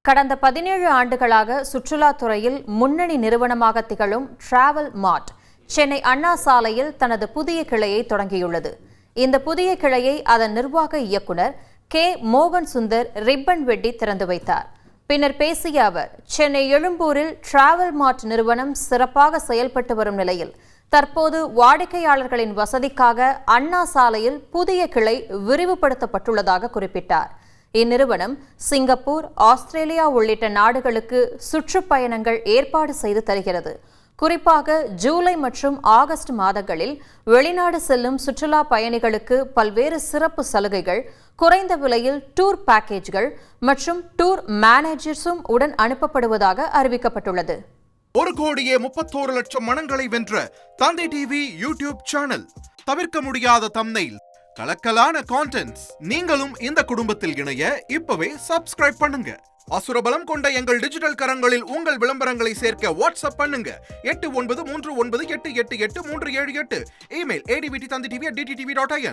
கடந்த 17 ஆண்டுகளாக சுற்றுலாத்துறையில் முன்னணி நிறுவனமாக திகழும் டிராவல் மார்ட் சென்னை அண்ணா சாலையில் தனது புதிய கிளையை தொடங்கியுள்ளது. இந்த புதிய கிளையை அதன் நிர்வாக இயக்குநர் கே. மோகன் சுந்தர் ரிப்பன் வெட்டி திறந்து வைத்தார். பின்னர் பேசிய அவர், சென்னை எழும்பூரில் டிராவல் மார்ட் நிறுவனம் சிறப்பாக செயல்பட்டு வரும் நிலையில் தற்போது வாடிக்கையாளர்களின் வசதிக்காக அண்ணா சாலையில் புதிய கிளை விரிவுபடுத்தப்பட்டுள்ளதாக குறிப்பிட்டார். இந்நிறுவனம் சிங்கப்பூர், ஆஸ்திரேலியா உள்ளிட்ட நாடுகளுக்கு சுற்றுப்பயணங்கள் ஏற்பாடு செய்து தருகிறது. குறிப்பாக ஜூலை மற்றும் ஆகஸ்ட் மாதங்களில் வெளிநாடு செல்லும் சுற்றுலா பயணிகளுக்கு பல்வேறு சிறப்பு சலுகைகள், குறைந்த விலையில் டூர் பேக்கேஜ்கள் மற்றும் டூர் மேனேஜர்ஸும் உடன் அனுப்பப்படுவதாக அறிவிக்கப்பட்டுள்ளது. 1,31,00,000 மனங்களை வென்ற தந்தை டிவி யூடியூப் சேனல். தவிர்க்க முடியாத தம்ப்நெயில், கலக்கலான கான்டென்ட்ஸ். நீங்களும் இந்த குடும்பத்தில் இணைய இப்பவே சப்ஸ்கிரைப் பண்ணுங்க. அசுரபலம் கொண்ட எங்கள் டிஜிட்டல் கரங்களில் உங்கள் விளம்பரங்களை சேர்க்க வாட்ஸ்அப் பண்ணுங்க. 8939888838. Email advttv@dttv.in.